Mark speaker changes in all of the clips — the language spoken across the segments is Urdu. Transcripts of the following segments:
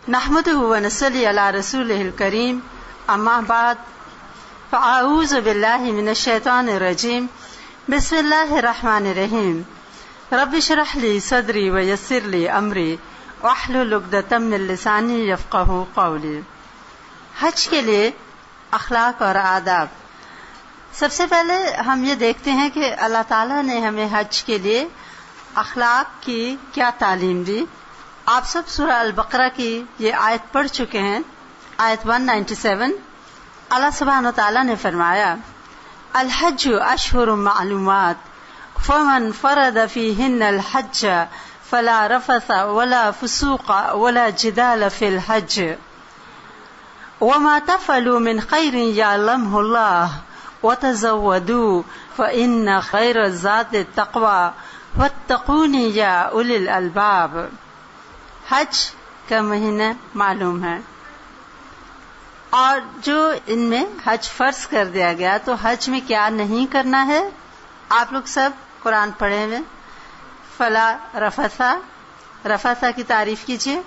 Speaker 1: نحمده ونصلي على رسوله الكريم اما بعد فاعوذ بالله من الشيطان الرجيم بسم الله الرحمن الرحيم رب اشرح لي صدري ويسر لي امري واحلل عقدة من لساني يفقهوا قولي. حج کے لیے اخلاق اور آداب. سب سے پہلے ہم یہ دیکھتے ہیں کہ اللہ تعالیٰ نے ہمیں حج کے لیے اخلاق کی کیا تعلیم دی. آپ سب سورہ البقرہ کی یہ آیت پڑھ چکے ہیں, آیت 197. اللہ سبحانہ وتعالیٰ نے فرمایا الحج اشہر معلومات فمن فرد فیہن الحج فلا رفث ولا فسوق ولا جدال فی الحج وما تفعلوا من خیر یعلمہ اللہ وتزودوا فإن خیر الزاد التقوى واتقون یا اولی الالباب. حج کا مہینہ معلوم ہے, اور جو ان میں حج فرض کر دیا گیا تو حج میں کیا نہیں کرنا ہے. آپ لوگ سب قرآن پڑھے ہوئے. فلا رفثا, رفثا کی تعریف کیجیے.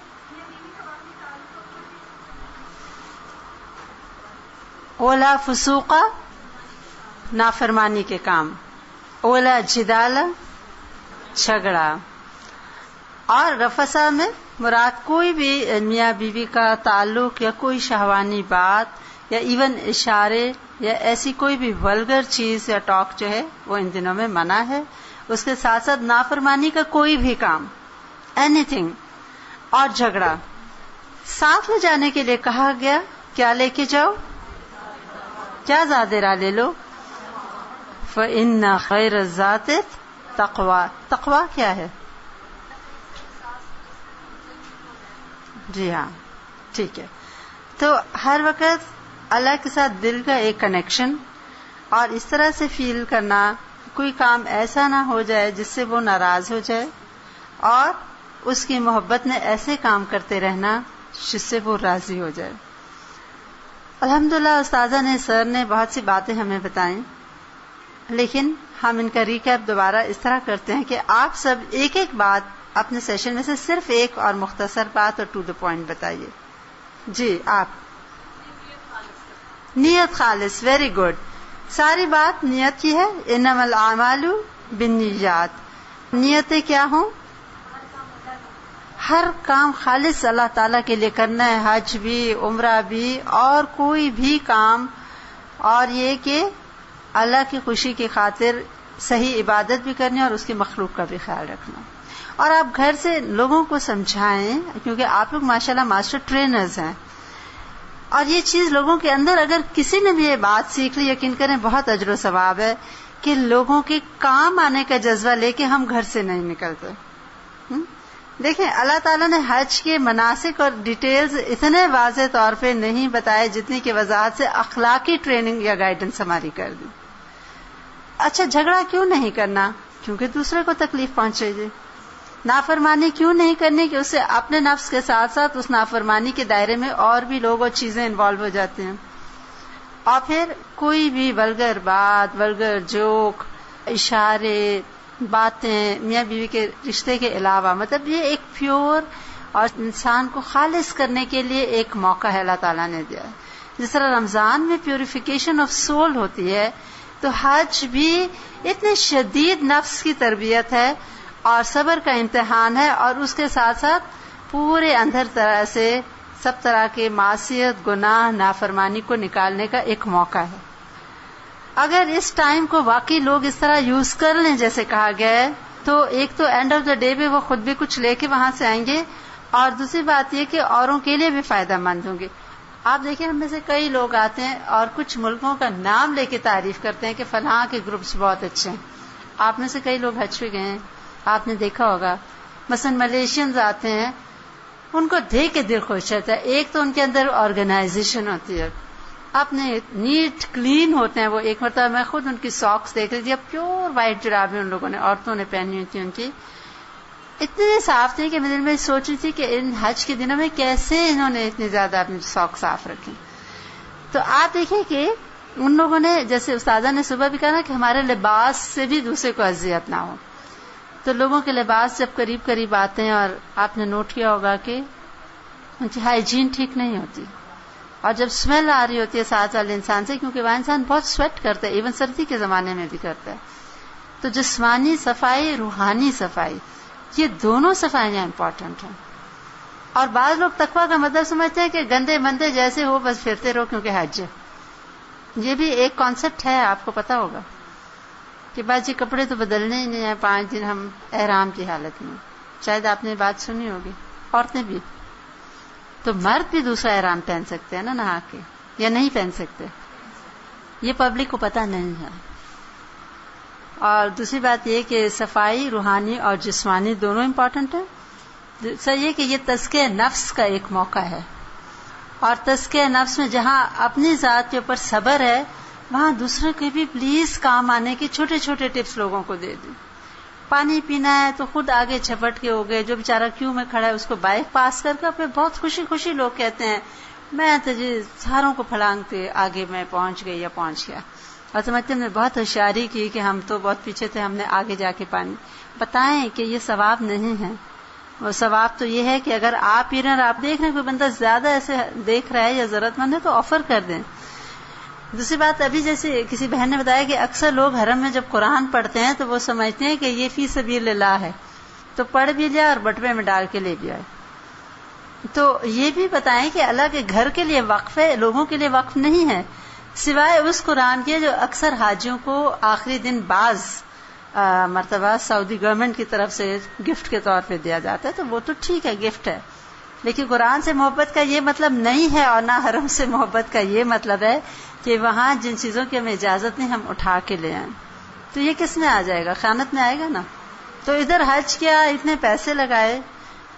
Speaker 1: ولا فسوقا, نافرمانی کے کام. ولا جدال, جھگڑا. اور رفثا میں مراد کوئی بھی میاں بیوی کا تعلق یا کوئی شہوانی بات یا ایون اشارے یا ایسی کوئی بھی ولگر چیز یا ٹاک جو ہے وہ ان دنوں میں منع ہے. اس کے ساتھ ساتھ نافرمانی کا کوئی بھی کام, اینی تھنگ. اور جھگڑا ساتھ لے جانے کے لیے کہا گیا. کیا لے کے جاؤ؟ کیا زادرا لے لو. فإن خیر الزاد التقوى. تقوی کیا ہے؟ جی ہاں, ٹھیک ہے. تو ہر وقت اللہ کے ساتھ دل کا ایک کنیکشن, اور اس طرح سے فیل کرنا کوئی کام ایسا نہ ہو جائے جس سے وہ ناراض ہو جائے, اور اس کی محبت میں ایسے کام کرتے رہنا جس سے وہ راضی ہو جائے. الحمدللہ استاذہ نے, سر نے بہت سی باتیں ہمیں بتائیں, لیکن ہم ان کا ریکیپ دوبارہ اس طرح کرتے ہیں کہ آپ سب ایک ایک بات اپنے سیشن میں سے صرف ایک اور مختصر بات اور ٹو دا پوائنٹ بتائیے. جی آپ. نیت خالص, ویری گڈ. ساری بات نیت کی ہے. انما الاعمال بالنیات. نیتیں کیا ہوں؟ ہر کام خالص اللہ تعالیٰ کے لیے کرنا ہے, حج بھی, عمرہ بھی, اور کوئی بھی کام. اور یہ کہ اللہ کی خوشی کی خاطر صحیح عبادت بھی کرنی اور اس کی مخلوق کا بھی خیال رکھنا. اور آپ گھر سے لوگوں کو سمجھائیں, کیونکہ آپ لوگ ماشاءاللہ ماسٹر ٹرینرز ہیں, اور یہ چیز لوگوں کے اندر اگر کسی نے بھی یہ بات سیکھ لی, یقین کریں بہت اجر و ثواب ہے کہ لوگوں کے کام آنے کا جذبہ لے کے ہم گھر سے نہیں نکلتے. دیکھیں اللہ تعالیٰ نے حج کے مناسک اور ڈیٹیلز اتنے واضح طور پہ نہیں بتائے جتنی کی وضاحت سے اخلاقی ٹریننگ یا گائیڈنس ہماری کر دی. اچھا, جھگڑا کیوں نہیں کرنا؟ کیونکہ دوسرے کو تکلیف پہنچے گی. نافرمانی کیوں نہیں کرنی؟ کہ اس سے اپنے نفس کے ساتھ ساتھ اس نافرمانی کے دائرے میں اور بھی لوگ اور چیزیں انوالو ہو جاتے ہیں. اور پھر کوئی بھی ولگر بات, ولگر جوک, اشارے, باتیں میاں بیوی کے رشتے کے علاوہ, مطلب یہ ایک پیور اور انسان کو خالص کرنے کے لیے ایک موقع ہے اللہ تعالیٰ نے دیا. جس طرح رمضان میں پیوریفیکیشن آف سول ہوتی ہے, تو حج بھی اتنے شدید نفس کی تربیت ہے اور صبر کا امتحان ہے, اور اس کے ساتھ ساتھ پورے اندر طرح سے سب طرح کے معصیت, گناہ, نافرمانی کو نکالنے کا ایک موقع ہے. اگر اس ٹائم کو واقعی لوگ اس طرح یوز کر لیں جیسے کہا گیا ہے, تو ایک تو اینڈ آف دا ڈے پہ وہ خود بھی کچھ لے کے وہاں سے آئیں گے, اور دوسری بات یہ کہ اوروں کے لیے بھی فائدہ مند ہوں گے. آپ دیکھیں ہم میں سے کئی لوگ آتے ہیں اور کچھ ملکوں کا نام لے کے تعریف کرتے ہیں کہ فلاں کے گروپس بہت اچھے ہیں. آپ میں سے کئی لوگ حج پہ گئے ہیں, آپ نے دیکھا ہوگا مثلا ملیشینز آتے ہیں, ان کو دیکھ کے دل خوش رہتا ہے. ایک تو ان کے اندر آرگنائزیشن ہوتی ہے, اپنے نیٹ کلین ہوتے ہیں وہ. ایک مرتبہ میں خود ان کی ساکس دیکھ رہی تھی, اب پیور وائٹ جرابیں ان لوگوں نے, عورتوں نے پہنی ہوئی تھی ان کی, اتنے صاف تھے کہ میں دل میں سوچ رہی تھی کہ ان حج کے دنوں میں کیسے انہوں نے اتنی زیادہ اپنی ساکس صاف رکھی. تو آپ دیکھیں کہ ان لوگوں نے, جیسے استاذہ نے صبح بھی کہا نا کہ ہمارے لباس سے بھی دوسرے کو اذیت نہ ہو, تو لوگوں کے لباس جب قریب قریب آتے ہیں, اور آپ نے نوٹ کیا ہوگا کہ ان کی ہائیجین ٹھیک نہیں ہوتی، اور جب اسمیل آ رہی ہوتی ہے ساتھ والے انسان سے، کیونکہ وہ انسان بہت سویٹ کرتا ہے، ایون سردی کے زمانے میں بھی کرتا ہے، تو جسمانی صفائی، روحانی صفائی، یہ دونوں صفائیاں امپورٹنٹ ہیں. اور بعض لوگ تقویٰ کا مطلب سمجھتے ہیں کہ گندے مندے جیسے ہو بس پھرتے رہو کیونکہ حج ہے. یہ بھی ایک کانسیپٹ ہے، آپ کو پتا ہوگا کہ بعض کپڑے تو بدلنے ہی نہیں ہیں 5 دن ہم احرام کی حالت میں. شاید آپ نے بات سنی ہوگی. عورتیں بھی، تو مرد بھی دوسرا احرام پہن سکتے ہیں نا نہا کے، یا نہیں پہن سکتے؟ یہ پبلک کو پتہ نہیں ہے. اور دوسری بات یہ کہ صفائی روحانی اور جسمانی دونوں امپورٹنٹ ہیں. سر یہ کہ یہ تزکیہ نفس کا ایک موقع ہے، اور تزکیہ نفس میں جہاں اپنی ذات کے اوپر صبر ہے، وہاں دوسرے کے بھی پلیز کام آنے کی چھوٹے چھوٹے ٹپس لوگوں کو دے دیں. پانی پینا ہے تو خود آگے چھپٹ کے ہو گئے، جو بیچارہ کیوں میں کھڑا ہے اس کو بائک پاس کر کے پھر بہت خوشی خوشی لوگ کہتے ہیں میں تو جی ساروں کو پھلانگتے آگے میں پہنچ گئی یا پہنچ گیا. اور سمجھتے ہم نے بہت ہوشیاری کی کہ ہم تو بہت پیچھے تھے، ہم نے آگے جا کے پانی. بتائیں کہ یہ ثواب نہیں ہے. وہ ثواب تو یہ ہے کہ اگر آپ پی رہے ہیں اور آپ دیکھ رہے ہیں کوئی بندہ زیادہ ایسے دیکھ رہا ہے یا ضرورت مند ہے تو آفر کر دیں. دوسری بات، ابھی جیسے کسی بہن نے بتایا کہ اکثر لوگ حرم میں جب قرآن پڑھتے ہیں تو وہ سمجھتے ہیں کہ یہ فی سبیل اللہ ہے، تو پڑھ بھی لیا اور بٹوے میں ڈال کے لے بھی آئے. تو یہ بھی بتائیں کہ اللہ کے گھر کے لیے وقف ہے، لوگوں کے لیے وقف نہیں ہے، سوائے اس قرآن کے جو اکثر حاجیوں کو آخری دن بعض مرتبہ سعودی گورنمنٹ کی طرف سے گفٹ کے طور پہ دیا جاتا ہے. تو وہ تو ٹھیک ہے، گفٹ ہے، لیکن قرآن سے محبت کا یہ مطلب نہیں ہے، اور نہ حرم سے محبت کا یہ مطلب ہے کہ وہاں جن چیزوں کی ہمیں اجازت نہیں ہم اٹھا کے لے آئیں. تو یہ کس میں آ جائے گا؟ خیانت میں آئے گا نا. تو ادھر حج کیا، اتنے پیسے لگائے،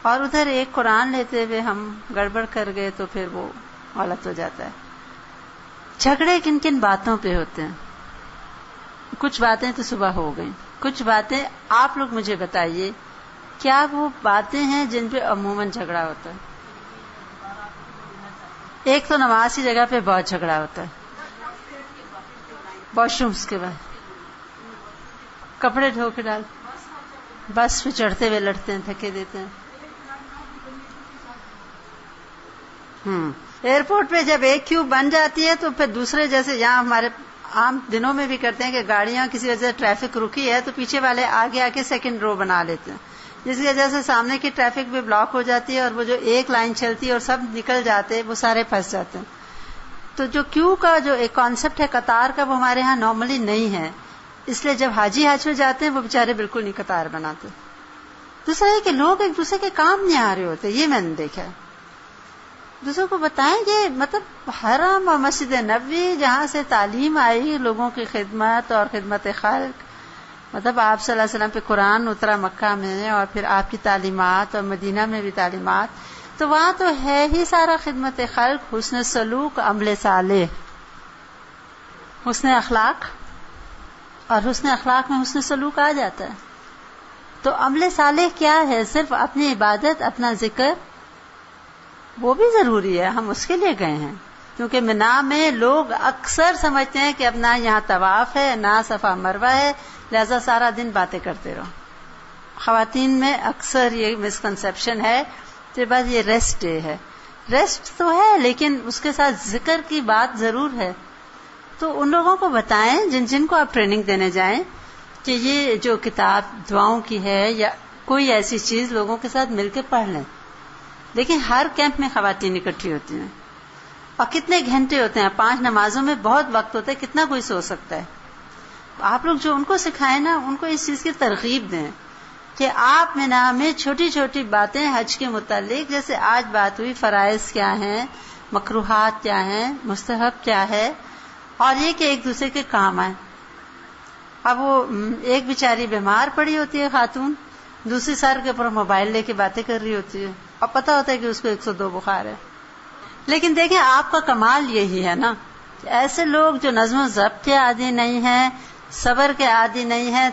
Speaker 1: اور ادھر ایک قرآن لیتے ہوئے ہم گڑبڑ کر گئے تو پھر وہ غلط ہو جاتا ہے. جھگڑے کن کن باتوں پہ ہوتے ہیں؟ کچھ باتیں تو صبح ہو گئیں، کچھ باتیں آپ لوگ مجھے بتائیے کیا وہ باتیں ہیں جن پہ عموماً جھگڑا ہوتا ہے؟ ایک تو نماز کی جگہ پہ بہت جھگڑا ہوتا ہے، واش رومس کے بعد کپڑے دھو کے ڈال، بس پہ چڑھتے ہوئے لڑتے ہیں، دھکے دیتے ہیں. ایئرپورٹ پہ جب ایک کیو بن جاتی ہے تو پھر دوسرے، جیسے یہاں ہمارے عام دنوں میں بھی کرتے ہیں کہ گاڑیاں کسی وجہ سے ٹریفک رکی ہے تو پیچھے والے آگے آ کے سیکنڈ رو بنا لیتے ہیں، جس کی وجہ سے سامنے کی ٹریفک بھی بلاک ہو جاتی ہے، اور وہ جو ایک لائن چلتی ہے اور سب نکل جاتے وہ سارے پھنس جاتے ہیں. تو جو کیو کا جو ایک کانسیپٹ ہے قطار کا، وہ ہمارے ہاں نارملی نہیں ہے، اس لیے جب حاجی حج میں جاتے ہیں وہ بیچارے بالکل نہیں قطار بناتے. دوسرا ہے کہ لوگ ایک دوسرے کے کام نہیں آ رہے ہوتے، یہ میں نے دیکھا ہے. دوسروں کو بتائیں یہ مطلب حرم اور مسجد نبوی جہاں سے تعلیم آئی لوگوں کی خدمت اور خدمت خلق، مطلب آپ صلی اللہ علیہ وسلم پہ قرآن اترا مکہ میں، اور پھر آپ کی تعلیمات، اور مدینہ میں بھی تعلیمات، تو وہاں تو ہے ہی سارا خدمت خلق، حسن سلوک، عمل صالح، حسن اخلاق. اور حسن اخلاق میں حسن سلوک آ جاتا ہے. تو عمل صالح کیا ہے؟ صرف اپنی عبادت، اپنا ذکر، وہ بھی ضروری ہے، ہم اس کے لیے گئے ہیں. کیونکہ منا میں لوگ اکثر سمجھتے ہیں کہ اب نہ یہاں طواف ہے نہ صفا مروہ ہے، لہذا سارا دن باتیں کرتے رہو. خواتین میں اکثر یہ مسکنسیپشن ہے کہ بس یہ ریسٹ ڈے ہے. ریسٹ تو ہے لیکن اس کے ساتھ ذکر کی بات ضرور ہے. تو ان لوگوں کو بتائیں جن کو آپ ٹریننگ دینے جائیں کہ یہ جو کتاب دعاؤں کی ہے یا کوئی ایسی چیز لوگوں کے ساتھ مل کے پڑھ لیں. لیکن ہر کیمپ میں خواتین اکٹھی ہوتی ہیں، اور کتنے گھنٹے ہوتے ہیں، 5 نمازوں میں بہت وقت ہوتا ہے، کتنا کوئی سو سکتا ہے. آپ لوگ جو ان کو سکھائیں نا، ان کو اس چیز کی ترغیب دیں کہ آپ مینا میں چھوٹی چھوٹی باتیں حج کے متعلق، جیسے آج بات ہوئی فرائض کیا ہیں، مکروہات کیا ہیں، مستحب کیا ہے، اور یہ کہ ایک دوسرے کے کام آئیں. اب وہ ایک بیچاری بیمار پڑی ہوتی ہے خاتون، دوسری سر کے اوپر موبائل لے کے باتیں کر رہی ہوتی ہے، اور پتہ ہوتا ہے کہ اس کو 102 بخار ہے. لیکن دیکھیں آپ کا کمال یہی ہے نا، ایسے لوگ جو نظم و ضبط کے عادی نہیں ہیں، صبر کے عادی نہیں ہیں،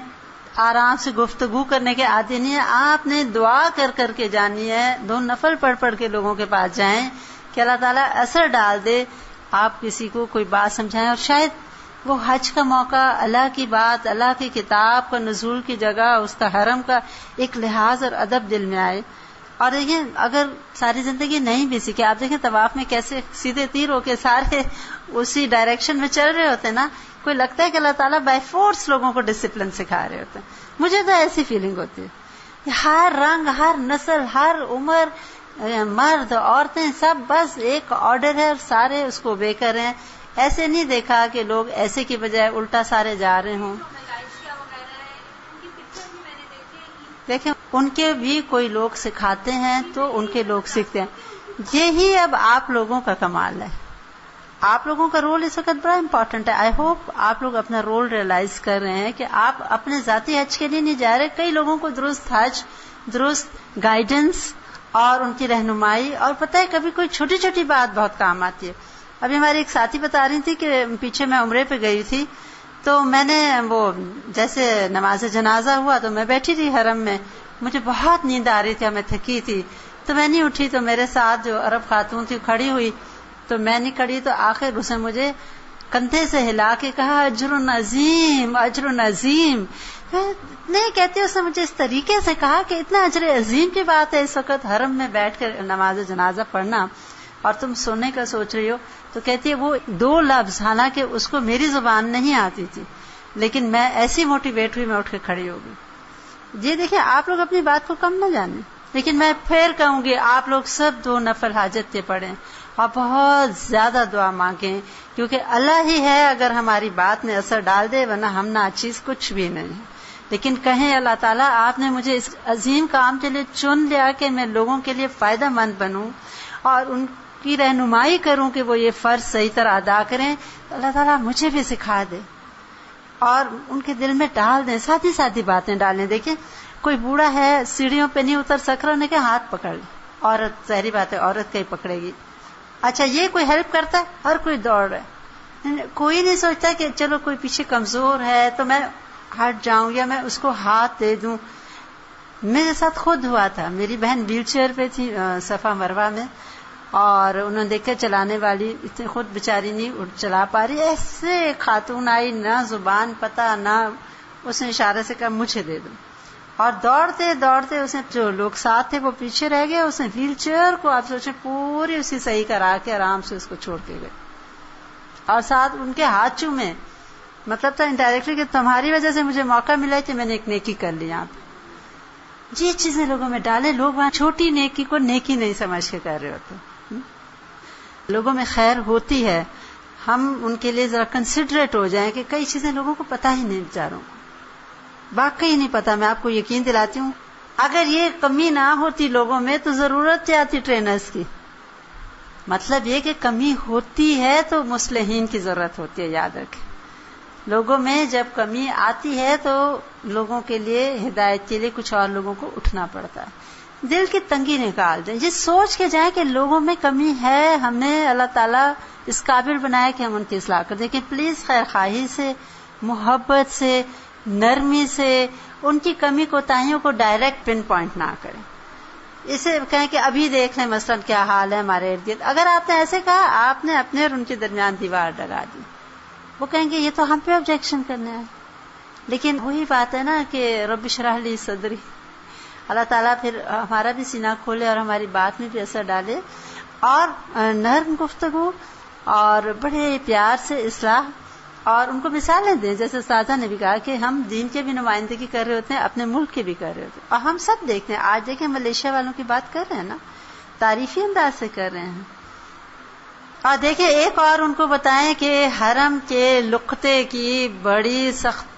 Speaker 1: آرام سے گفتگو کرنے کے عادی نہیں ہیں، آپ نے دعا کر کر کے جانی ہے، 2 نفل پڑھ کے لوگوں کے پاس جائیں کہ اللہ تعالیٰ اثر ڈال دے، آپ کسی کو کوئی بات سمجھائیں، اور شاید وہ حج کا موقع، اللہ کی بات، اللہ کی کتاب کا نزول کی جگہ، اس کا حرم کا ایک لحاظ اور ادب دل میں آئے. اور دیکھیں اگر ساری زندگی نہیں بھی سیکھے، آپ دیکھیں طواف میں کیسے سیدھے تیر ہو کے سارے اسی ڈائریکشن میں چل رہے ہوتے ہیں نا، کوئی لگتا ہے کہ اللہ تعالیٰ بائی فورس لوگوں کو ڈسپلن سکھا رہے ہوتے ہیں. مجھے تو ایسی فیلنگ ہوتی ہے. ہر رنگ، ہر نسل، ہر عمر، مرد عورتیں سب بس ایک آرڈر ہے اور سارے اس کو obey کر رہے ہیں. ایسے نہیں دیکھا کہ لوگ ایسے کی بجائے الٹا سارے جا رہے ہوں. دیکھیں ان کے بھی کوئی لوگ سکھاتے ہیں تو ان کے لوگ سیکھتے ہیں. یہی اب آپ لوگوں کا کمال ہے. آپ لوگوں کا رول اس وقت بڑا امپورٹنٹ ہے. آئی ہوپ آپ لوگ اپنا رول ریئلائز کر رہے ہیں کہ آپ اپنے ذاتی حج کے لیے نہیں جا رہے. کئی لوگوں کو درست حج، درست گائیڈنس اور ان کی رہنمائی، اور پتہ ہے کبھی کوئی چھوٹی چھوٹی بات بہت کام آتی ہے. ابھی ہماری ایک ساتھی بتا رہی تھی کہ پیچھے میں عمرے پہ گئی تھی، تو میں نے وہ جیسے نماز جنازہ ہوا تو میں بیٹھی تھی حرم میں، مجھے بہت نیند آ رہی تھی، میں تھکی تھی تو میں نہیں اٹھی. تو میرے ساتھ جو عرب خاتون تھی کھڑی ہوئی، تو میں نہیں کھڑی، تو آخر اس نے مجھے کندھے سے ہلا کے کہا اجر عظیم، اجر عظیم. نہیں کہتی، اس نے مجھے اس طریقے سے کہا کہ اتنا اجر عظیم کی بات ہے اس وقت حرم میں بیٹھ کر نماز جنازہ پڑھنا، اور تم سننے کا سوچ رہی ہو. تو کہتی ہے وہ 2 لفظ، حالانکہ اس کو میری زبان نہیں آتی تھی، لیکن میں ایسی موٹیویٹ ہوئی، میں اٹھ کے کھڑی ہو گئی. جی دیکھیں آپ لوگ اپنی بات کو کم نہ جانیں، لیکن میں پھر کہوں گی آپ لوگ سب 2 نفل حاجت کے پڑھیں اور بہت زیادہ دعا مانگیں، کیونکہ اللہ ہی ہے اگر ہماری بات میں اثر ڈال دے، ورنہ ہم ناچیز کچھ بھی نہیں. لیکن کہیں اللہ تعالیٰ آپ نے مجھے اس عظیم کام کے لیے چن لیا کہ میں لوگوں کے لیے فائدہ مند بنوں اور ان کی رہنمائی کروں کہ وہ یہ فرض صحیح طرح ادا کریں. اللہ تعالیٰ مجھے بھی سکھا دے اور ان کے دل میں ڈال دیں، ساتھی ساتھی باتیں ڈالیں. دیکھیں کوئی بوڑھا ہے سیڑھیوں پہ نہیں اتر سک رہا، انہیں کہ ہاتھ پکڑ لے. عورت ظاہری بات ہے عورت کا ہی پکڑے گی. اچھا یہ کوئی ہیلپ کرتا ہے؟ ہر کوئی دوڑ رہا ہے. کوئی نہیں سوچتا کہ چلو کوئی پیچھے کمزور ہے تو میں ہٹ جاؤں یا میں اس کو ہاتھ دے دوں. میرے ساتھ خود ہوا تھا، میری بہن ویل چیئر پہ تھی صفا مروہ میں، اور انہوں نے دیکھا چلانے والی اتنی خود بیچاری نہیں چلا پا رہی، ایسے خاتون آئی، نہ زبان پتہ نہ، اس نے اشارے سے کہا مجھے دے دو، اور دوڑتے دوڑتے اس نے جو لوگ ساتھ تھے وہ پیچھے رہ گئے، اس نے ویل چیئر کو آپ سوچیں پوری اسی صحیح کرا کے آرام سے اس کو چھوڑ کے گئے اور ساتھ ان کے ہاتھ چومے. مطلب تھا انڈائریکٹلی کہ تمہاری وجہ سے مجھے موقع ملا کہ میں نے ایک نیکی کر لی. آپ یہ چیزیں لوگوں میں ڈالیں، لوگ وہاں چھوٹی نیکی کو نیکی نہیں سمجھ کے کر رہے ہوتے. لوگوں میں خیر ہوتی ہے، ہم ان کے لیے ذرا کنسیڈریٹ ہو جائیں کہ کئی چیزیں لوگوں کو پتہ ہی نہیں، بیچاروں کو واقعی نہیں پتا. میں آپ کو یقین دلاتی ہوں اگر یہ کمی نہ ہوتی لوگوں میں تو ضرورت کیا تھی ٹرینرز کی. مطلب یہ کہ کمی ہوتی ہے تو مصلحین کی ضرورت ہوتی ہے. یاد رکھیں لوگوں میں جب کمی آتی ہے تو لوگوں کے لیے ہدایت کے لیے کچھ اور لوگوں کو اٹھنا پڑتا ہے. دل کی تنگی نکال دیں، یہ سوچ کے جائیں کہ لوگوں میں کمی ہے، ہم نے اللہ تعالیٰ اس قابل بنایا کہ ہم ان کی اصلاح کر دیں. کہ پلیز خیر خواہی سے، محبت سے، نرمی سے ان کی کمی کوتاہیوں کو ڈائریکٹ پن پوائنٹ نہ کریں. اسے کہیں کہ ابھی دیکھ لیں مثلا کیا حال ہے ہمارے ارد گرد. اگر آپ نے ایسے کہا آپ نے اپنے اور ان کے درمیان دیوار لگا دی. وہ کہیں گے یہ تو ہم پہ آبجیکشن کرنے آئے. لیکن وہی بات ہے نا کہ رب اشرح لی صدری، اللہ تعالیٰ پھر ہمارا بھی سینہ کھولے اور ہماری بات میں بھی اثر ڈالے، اور نرم گفتگو اور بڑے پیار سے اصلاح، اور ان کو مثالیں دیں. جیسے استاذہ نے بھی کہا کہ ہم دین کے بھی نمائندگی کر رہے ہوتے ہیں، اپنے ملک کے بھی کر رہے ہوتے ہیں، اور ہم سب دیکھتے ہیں. آج دیکھیں ملیشیا والوں کی بات کر رہے ہیں نا، تعریفی انداز سے کر رہے ہیں. اور دیکھیں ایک اور ان کو بتائیں کہ حرم کے لقطے کی بڑی سخت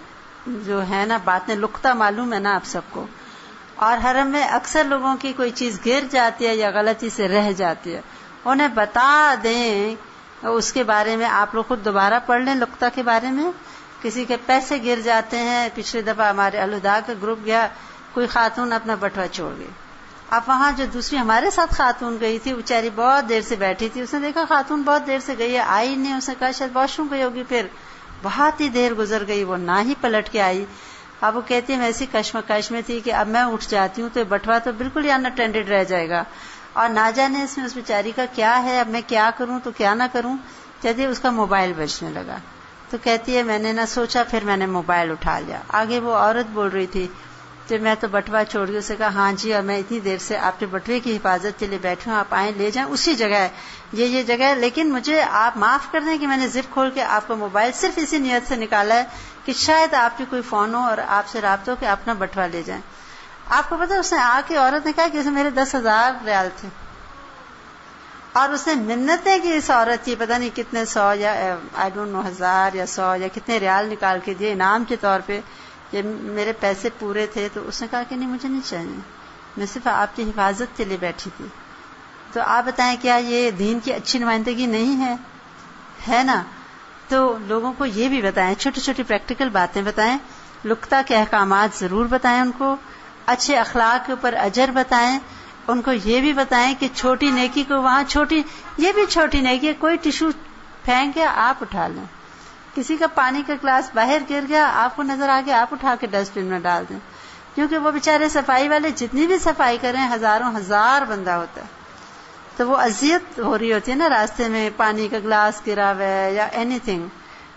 Speaker 1: جو ہے نا بات، لقطہ معلوم ہے نا آپ سب کو، اور حرم میں اکثر لوگوں کی کوئی چیز گر جاتی ہے یا غلطی سے رہ جاتی ہے، انہیں بتا دیں اس کے بارے میں. آپ لوگ خود دوبارہ پڑھ لیں لقطہ کے بارے میں. کسی کے پیسے گر جاتے ہیں، پچھلی دفعہ ہمارے الہدا کا گروپ گیا، کوئی خاتون اپنا بٹوا چھوڑ گئی. اب وہاں جو دوسری ہمارے ساتھ خاتون گئی تھی، بیچاری بہت دیر سے بیٹھی تھی، اس نے دیکھا خاتون بہت دیر سے گئی ہے، آئی نہیں. اس نے کہا شاید واش روم گئی ہوگی. پھر بہت ہی دیر گزر گئی، وہ نہ ہی پلٹ کے آئی. اب وہ کہتی ہے میں ایسی کشمکش میں تھی کہ اب میں اٹھ جاتی ہوں تو بٹوا تو بالکل ہی ان اٹینڈڈ رہ جائے گا، اور نہ جانے اس میں اس بیچاری کا کیا ہے، اب میں کیا کروں تو کیا نہ کروں. کہتی ہے اس کا موبائل بجنے لگا، تو کہتی ہے میں نے نہ سوچا، پھر میں نے موبائل اٹھا لیا. آگے وہ عورت بول رہی تھی تو میں تو بٹوا چھوڑ گئی. اسے کہا ہاں جی، اور میں اتنی دیر سے آپ کے بٹوے کی حفاظت کے لیے بیٹھی ہوں، آپ آئیں لے جائیں، اسی جگہ ہے یہ جگہ ہے، لیکن مجھے آپ معاف کر دیں کہ میں نے زپ کھول کے آپ کا موبائل صرف اسی نیت سے نکالا ہے کہ شاید آپ کی کوئی فون ہو اور آپ سے رابطہ ہو کہ اپنا بٹوا لے جائیں. آپ کو پتا اس نے آ کے عورت نے کہا کہ اسے میرے 10,000 ریال تھے، اور اس نے منتیں کی اس عورت کی، پتہ نہیں کتنے 100 یا آئی ڈونٹ نو 1000 یا 100 یا کتنے ریال نکال کے دیے انعام کے طور پہ کہ میرے پیسے پورے تھے. تو اس نے کہا کہ نہیں مجھے نہیں چاہیے، میں صرف آپ کی حفاظت کے لیے بیٹھی تھی. تو آپ بتائیں کیا یہ دین کی اچھی نمائندگی نہیں ہے نا؟ تو لوگوں کو یہ بھی بتائیں، چھوٹی چھوٹی پریکٹیکل باتیں بتائیں، لقطہ کے احکامات ضرور بتائیں، ان کو اچھے اخلاق کے اوپر اجر بتائیں، ان کو یہ بھی بتائیں کہ چھوٹی نیکی کو وہاں یہ بھی چھوٹی نیکی ہے، کوئی ٹیشو پھینک گیا آپ اٹھا لیں، کسی کا پانی کا گلاس باہر گر گیا آپ کو نظر آ گیا آپ اٹھا کے ڈسٹ بن میں ڈال دیں، کیونکہ وہ بیچارے صفائی والے جتنی بھی صفائی کریں ہزار بندہ ہوتا ہے، تو وہ اذیت ہو رہی ہوتی ہے نا راستے میں، پانی کا گلاس گرا ہوا ہے یا اینی تھنگ،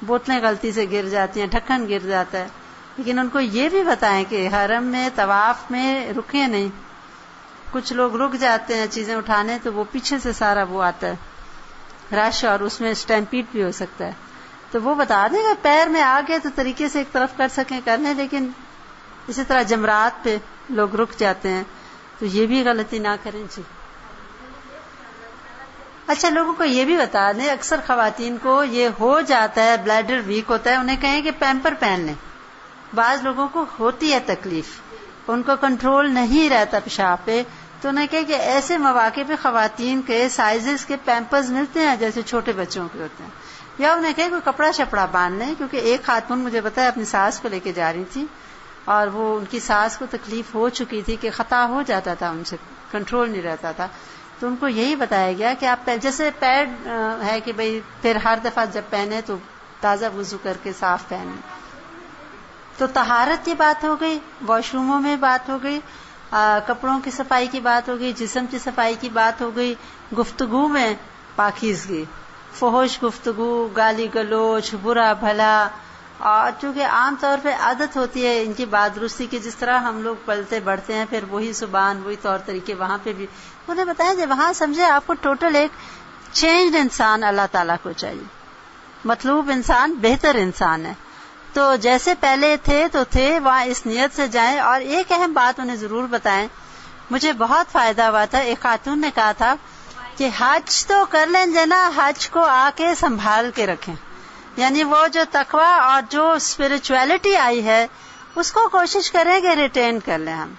Speaker 1: بوتلیں غلطی سے گر جاتی ہیں، ڈھکن گر جاتا ہے. لیکن ان کو یہ بھی بتائیں کہ حرم میں طواف میں رکیں نہیں، کچھ لوگ رک جاتے ہیں چیزیں اٹھانے تو وہ پیچھے سے سارا وہ آتا ہے رش، اور اس میں اسٹیمپیڈ بھی ہو سکتا ہے. تو وہ بتا دیں گا پیر میں آ گئے تو طریقے سے ایک طرف کر سکیں کر لیں، لیکن اسی طرح جمرات پہ لوگ رک جاتے ہیں تو یہ بھی غلطی نہ کریں. جی اچھا، لوگوں کو یہ بھی بتا دیں، اکثر خواتین کو یہ ہو جاتا ہے بلیڈر ویک ہوتا ہے، انہیں کہیں کہ پیمپر پہن لیں. بعض لوگوں کو ہوتی ہے تکلیف، ان کو کنٹرول نہیں رہتا پیشاب پہ، تو انہیں کہیں کہ ایسے مواقع پہ خواتین کے سائزز کے پیمپرز ملتے ہیں جیسے چھوٹے بچوں کے ہوتے ہیں، یا انہیں کہیں کوئی کپڑا شپڑا باندھ لیں. کیونکہ ایک خاتون مجھے بتایا اپنی ساس کو لے کے جا رہی تھی اور وہ ان کی ساس کو تکلیف ہو چکی تھی کہ خطا ہو جاتا تھا، ان سے کنٹرول نہیں رہتا تھا. تو ان کو یہی بتایا گیا کہ آپ جیسے پیڈ ہے کہ بھئی پھر ہر دفعہ جب پہنے تو تازہ وضو کر کے صاف پہنیں. تو طہارت کی بات ہو گئی، واش روموں میں بات ہو گئی، کپڑوں کی صفائی کی بات ہو گئی، جسم کی صفائی کی بات ہو گئی، گفتگو میں پاکیزگی، فحش گفتگو، گالی گلوچ، برا بھلا، اور چونکہ عام طور پہ عادت ہوتی ہے ان کی بات درستی کی، جس طرح ہم لوگ پلتے بڑھتے ہیں پھر وہی زبان وہی طور طریقے وہاں پہ بھی انہیں بتایا جائے. وہاں سمجھے آپ کو ٹوٹل ایک چینجڈ انسان اللہ تعالیٰ کو چاہیے، مطلوب انسان بہتر انسان ہے. تو جیسے پہلے تھے تو تھے، وہاں اس نیت سے جائیں. اور ایک اہم بات انہیں ضرور بتائیں، مجھے بہت فائدہ ہوا تھا. ایک خاتون نے کہا تھا کہ حج تو کر لیں جنا، حج کو آ کے سنبھال کے رکھیں، یعنی وہ جو تقوی اور جو اسپرچویلٹی آئی ہے اس کو کوشش کریں کہ ریٹین کر لیں. ہم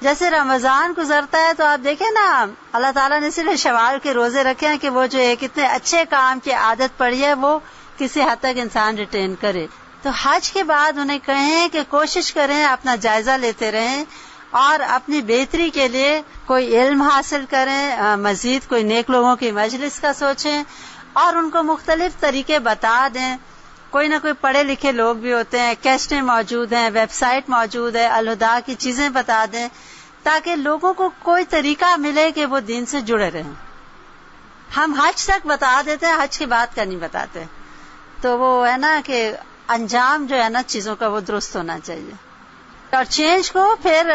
Speaker 1: جیسے رمضان گزرتا ہے تو آپ دیکھیں نا، اللہ تعالیٰ نے صرف شوال کے روزے رکھے ہیں کہ وہ جو ایک اتنے اچھے کام کی عادت پڑی ہے وہ کسی حد تک انسان ریٹین کرے. تو حج کے بعد انہیں کہیں کہ کوشش کریں، اپنا جائزہ لیتے رہیں اور اپنی بہتری کے لیے کوئی علم حاصل کریں، مزید کوئی نیک لوگوں کی مجلس کا سوچیں اور ان کو مختلف طریقے بتا دیں. کوئی نہ کوئی پڑھے لکھے لوگ بھی ہوتے ہیں، کیسٹیں موجود ہیں، ویب سائٹ موجود ہے، الہدا کی چیزیں بتا دیں تاکہ لوگوں کو کوئی طریقہ ملے کہ وہ دین سے جڑے رہیں. ہم حج تک بتا دیتے ہیں، حج کی بات کا نہیں بتاتے. تو وہ ہے نا کہ انجام جو ہے نا چیزوں کا وہ درست ہونا چاہیے. اور چینج کو پھر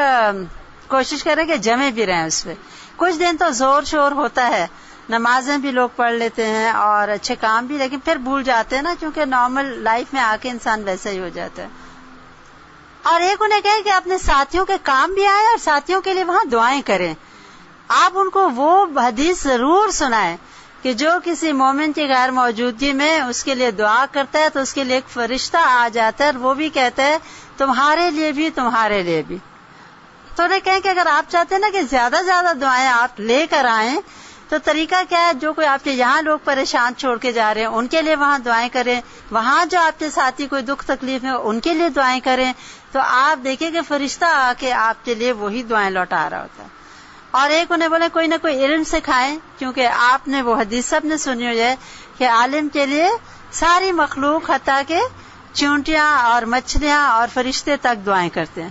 Speaker 1: کوشش کریں کہ جمے بھی رہیں اس پہ. کچھ دن تو زور شور ہوتا ہے، نمازیں بھی لوگ پڑھ لیتے ہیں اور اچھے کام بھی، لیکن پھر بھول جاتے ہیں نا، کیونکہ نارمل لائف میں آ کے انسان ویسا ہی ہو جاتا ہے. اور ایک انہیں کہیں کہ اپنے ساتھیوں کے کام بھی آئیں اور ساتھیوں کے لیے وہاں دعائیں کریں. آپ ان کو وہ حدیث ضرور سنائیں کہ جو کسی مومن کی غیر موجودگی میں اس کے لیے دعا کرتا ہے تو اس کے لیے ایک فرشتہ آ جاتا ہے اور وہ بھی کہتا ہے تمہارے لیے بھی تمہارے لیے بھی. تو انہیں کہیں کہ اگر آپ چاہتے ہیں نا کہ زیادہ سے زیادہ دعائیں آپ لے کر آئیں تو طریقہ کیا ہے، جو کوئی آپ کے یہاں لوگ پریشان چھوڑ کے جا رہے ہیں ان کے لیے وہاں دعائیں کریں، وہاں جو آپ کے ساتھی کوئی دکھ تکلیف میں ان کے لیے دعائیں کریں. تو آپ دیکھیں کہ فرشتہ آ کے آپ کے لیے وہی دعائیں لوٹا رہا ہوتا ہے. اور ایک انہیں بولے کوئی نہ کوئی علم سکھائیں، کیونکہ آپ نے وہ حدیث سب نے سنی ہوئی ہے کہ عالم کے لیے ساری مخلوق حتیٰ کہ چونٹیاں اور مچھلیاں اور فرشتے تک دعائیں کرتے ہیں.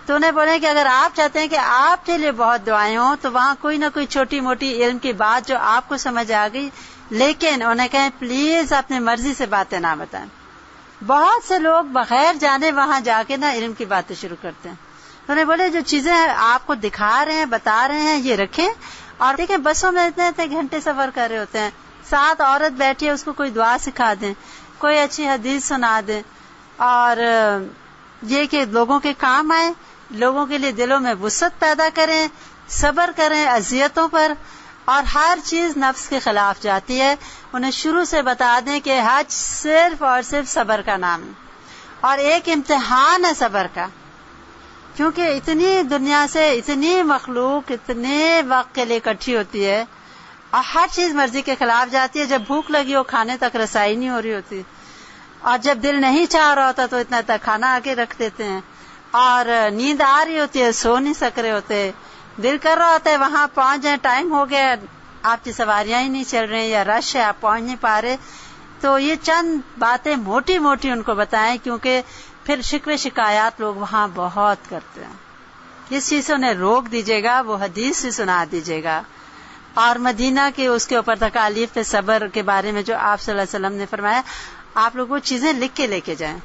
Speaker 1: تو انہیں بولے کہ اگر آپ چاہتے ہیں کہ آپ کے لیے بہت دعائیں ہوں تو وہاں کوئی نہ کوئی چھوٹی موٹی علم کی بات جو آپ کو سمجھ آ گئی، لیکن انہیں کہیں پلیز اپنی مرضی سے باتیں نہ بتائیں. بہت سے لوگ بغیر جانے وہاں جا کے نا علم کی باتیں شروع کرتے ہیں. انہیں بولے جو چیزیں آپ کو دکھا رہے ہیں بتا رہے ہیں یہ رکھیں. اور دیکھیں بسوں میں اتنے اتنے گھنٹے سفر کر رہے ہوتے ہیں, ساتھ عورت بیٹھی ہے اس کو کوئی دعا سکھا دیں, کوئی اچھی حدیث سنا دیں, اور یہ کہ لوگوں کے کام آئے, لوگوں کے لیے دلوں میں وسعت پیدا کریں, صبر کریں اذیتوں پر. اور ہر چیز نفس کے خلاف جاتی ہے. انہیں شروع سے بتا دیں کہ حج صرف اور صرف صبر کا نام ہے, اور ایک امتحان ہے صبر کا, کیونکہ اتنی دنیا سے اتنی مخلوق اتنے وقت کے لیے اکٹھی ہوتی ہے اور ہر چیز مرضی کے خلاف جاتی ہے. جب بھوک لگی ہو کھانے تک رسائی نہیں ہو رہی ہوتی, اور جب دل نہیں چاہ رہا ہوتا تو اتنا تک کھانا آگے رکھ دیتے ہیں, اور نیند آ رہی ہوتی ہے سو نہیں سک رہے ہوتے, دل کر رہا ہوتا ہے وہاں پہنچ جائیں, ٹائم ہو گیا, آپ کی سواریاں ہی نہیں چل رہی یا رش ہے آپ پہنچ نہیں پا رہے. تو یہ چند باتیں موٹی موٹی ان کو بتائیں, کیونکہ پھر شکوے شکایات لوگ وہاں بہت کرتے ہیں. اس چیز سے انہیں روک دیجیے گا, وہ حدیث سے سنا دیجیے گا. اور مدینہ کے اس کے اوپر تکالیف پہ صبر کے بارے میں جو آپ صلی اللہ علیہ وسلم نے فرمایا, آپ لوگ وہ چیزیں لکھ کے لے کے جائیں.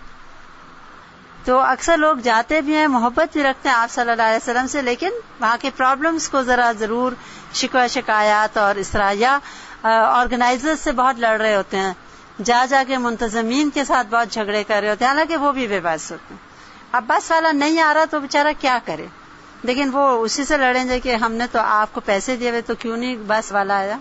Speaker 1: تو اکثر لوگ جاتے بھی ہیں, محبت بھی رکھتے ہیں آپ صلی اللہ علیہ وسلم سے, لیکن وہاں کے پرابلمز کو ذرا ضرور شکوہ شکایات اور اس طرح, یا آرگنائزر سے بہت لڑ رہے ہوتے ہیں, جا جا کے منتظمین کے ساتھ بہت جھگڑے کر رہے ہوتے ہیں, حالانکہ وہ بھی بے بس ہوتے ہیں. اب بس والا نہیں آ رہا تو بیچارہ کیا کرے, لیکن وہ اسی سے لڑیں گے کہ ہم نے تو آپ کو پیسے دیے ہوئے تو کیوں نہیں بس والا آیا.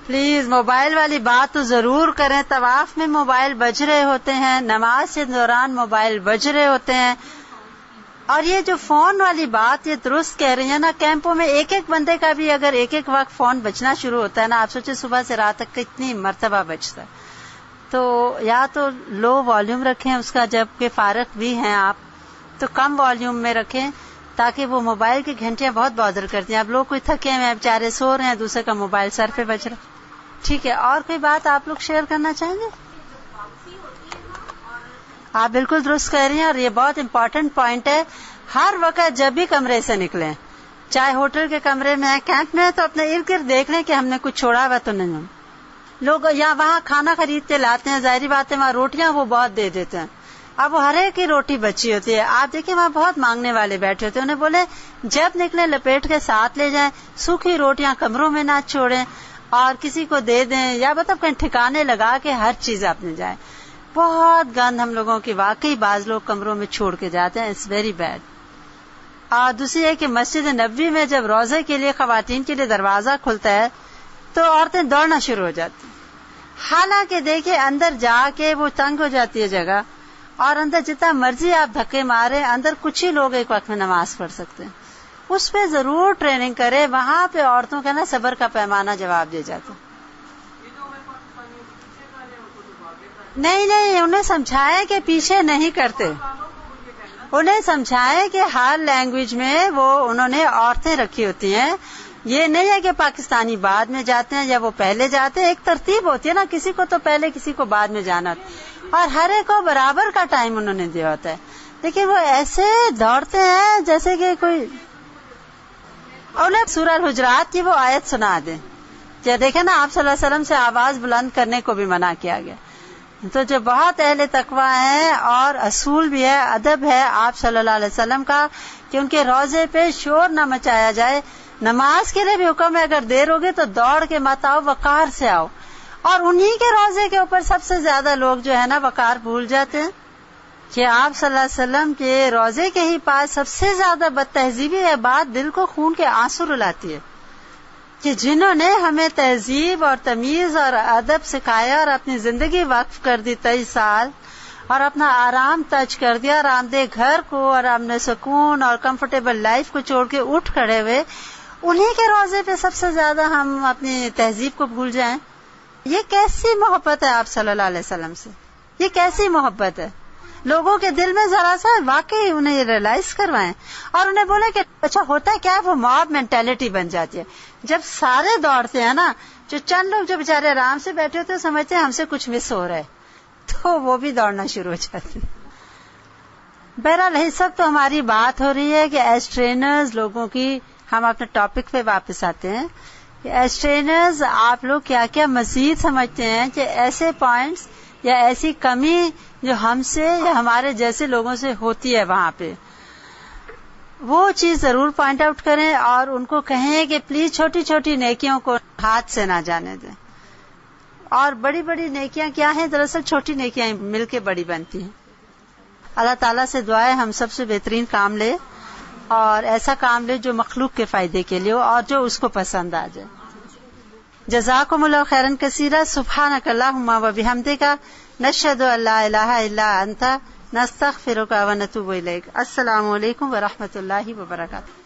Speaker 1: پلیز موبائل والی بات تو ضرور کریں. طواف میں موبائل بج رہے ہوتے ہیں, نماز کے دوران موبائل بج رہے ہوتے ہیں. اور یہ جو فون والی بات یہ درست کہہ رہی ہیں نا, کیمپوں میں ایک ایک بندے کا بھی اگر ایک ایک وقت فون بجنا شروع ہوتا ہے نا, آپ سوچیں صبح سے رات تک کتنی مرتبہ بجتا ہے. تو یا تو لو والیوم رکھیں اس کا, جب کہ فارغ بھی ہیں آپ تو کم والیوم میں رکھیں, تاکہ وہ موبائل کی گھنٹیاں بہت بادر کرتی ہیں. اب لوگ کوئی تھکے ہیں بیچارے سو رہے ہیں, دوسرے کا موبائل سر پہ بج رہا. ٹھیک ہے, اور کوئی بات آپ لوگ شیئر کرنا چاہیں گے؟ آپ بالکل درست کہہ رہی ہیں, اور یہ بہت امپورٹنٹ پوائنٹ ہے. ہر وقت جب بھی کمرے سے نکلیں, چاہے ہوٹل کے کمرے میں ہیں, کیمپ میں, تو اپنے ارد گرد دیکھ لیں کہ ہم نے کچھ چھوڑا ہوا تو نہیں. لوگ یہاں وہاں کھانا خرید کے لاتے ہیں, ظاہری بات ہے وہاں روٹیاں وہ بہت دے دیتے ہیں, اب وہ ہر ایک کی روٹی بچی ہوتی ہے. آپ دیکھیں وہاں بہت مانگنے والے بیٹھے ہوتے ہیں, انہیں بولے جب نکلیں لپیٹ کے ساتھ لے جائیں, سوکھی روٹیاں کمروں میں نہ چھوڑیں, اور کسی کو دے دیں, یا مطلب کہیں ٹھکانے لگا کے ہر چیز آپ نے جائیں. بہت گند ہم لوگوں کی واقعی بعض لوگ کمروں میں چھوڑ کے جاتے ہیں, اٹس ویری بیڈ. اور دوسری ہے کہ مسجد نبوی میں جب روزے کے لیے خواتین کے لیے دروازہ کھلتا ہے تو عورتیں دوڑنا شروع ہو جاتی ہیں, حالانکہ دیکھیں اندر جا کے وہ تنگ ہو جاتی ہے جگہ, اور اندر جتنا مرضی آپ دھکے مارے, اندر کچھ ہی لوگ ایک وقت میں نماز پڑھ سکتے ہیں. اس پہ ضرور ٹریننگ کرے, وہاں پہ عورتوں کا نا صبر کا پیمانہ جواب دے جاتا. نہیں, انہیں سمجھائے کہ پیچھے نہیں کرتے, انہیں سمجھائے کہ ہر لینگویج میں وہ انہوں نے عورتیں رکھی ہوتی ہیں. یہ نہیں ہے کہ پاکستانی بعد میں جاتے ہیں یا وہ پہلے جاتے ہیں, ایک ترتیب ہوتی ہے نا, کسی کو تو پہلے کسی کو بعد میں جانا, اور ہر ایک کو برابر کا ٹائم انہوں نے دیا ہوتا ہے. لیکن وہ ایسے دوڑتے ہیں جیسے کہ کوئی, انہیں سورہ الحجرات کی وہ آیت سنا دیں. یا دیکھیں نا, آپ صلی اللہ علیہ وسلم سے آواز بلند کرنے کو بھی منع کیا گیا. تو جو بہت اہل تقویٰ ہیں, اور اصول بھی ہے, ادب ہے آپ صلی اللہ علیہ وسلم کا, کہ ان کے روزے پہ شور نہ مچایا جائے. نماز کے لیے بھی حکم ہے, اگر دیر ہوگی تو دوڑ کے مت آؤ, وقار سے آؤ. اور انہی کے روزے کے اوپر سب سے زیادہ لوگ جو ہے نا وقار بھول جاتے ہیں, کہ آپ صلی اللہ علیہ وسلم کے روزے کے ہی پاس سب سے زیادہ بد تہذیبی ہے بات, دل کو خون کے آنسو رلاتی ہے, کہ جنہوں نے ہمیں تہذیب اور تمیز اور ادب سکھایا اور اپنی زندگی وقف کر دی 23 سال, اور اپنا آرام تج کر دیا, آرام دہ گھر کو اور امن سکون اور کمفرٹیبل لائف کو چھوڑ کے اٹھ کھڑے ہوئے, انہی کے روزے پہ سب سے زیادہ ہم اپنی تہذیب کو بھول جائیں. یہ کیسی محبت ہے آپ صلی اللہ علیہ وسلم سے, یہ کیسی محبت ہے. لوگوں کے دل میں ذرا سا واقعی انہیں یہ ریئلائز کروائیں, اور انہیں بولے کہ اچھا ہوتا ہے کیا, وہ موب مینٹیلٹی بن جاتی ہے. جب سارے دوڑتے ہیں نا, جو چند لوگ جو بیچارے آرام سے بیٹھے ہوتے ہیں سمجھتے ہیں ہم سے کچھ مس ہو رہا ہے, تو وہ بھی دوڑنا شروع ہو جاتے ہیں. بہرحال اس وقت تو ہماری بات ہو رہی ہے کہ ایز ٹرینرز لوگوں کی, ہم اپنے ٹاپک پہ واپس آتے ہیں کہ ایز ٹرینرز آپ لوگ کیا کیا مزید سمجھتے ہیں کہ ایسے پوائنٹس یا ایسی کمی جو ہم سے یا ہمارے جیسے لوگوں سے ہوتی ہے وہاں پہ، وہ چیز ضرور پوائنٹ آؤٹ کریں اور ان کو کہیں کہ پلیز چھوٹی چھوٹی نیکیوں کو ہاتھ سے نہ جانے دیں. اور بڑی بڑی نیکیاں کیا ہیں؟ دراصل چھوٹی نیکیاں مل کے بڑی بنتی ہیں. اللہ تعالیٰ سے دعا ہے ہم سب سے بہترین کام لے اور ایسا کام لے جو مخلوق کے فائدے کے لیے ہو اور جو اس کو پسند آ جائے. جزاکم اللہ خیرا کثیرا. سبحانک اللہم و بحمدک نشہد ان لا الہ الا انت نستغفرک و نتوب الیک. السلام علیکم ورحمۃ اللہ وبرکاتہ.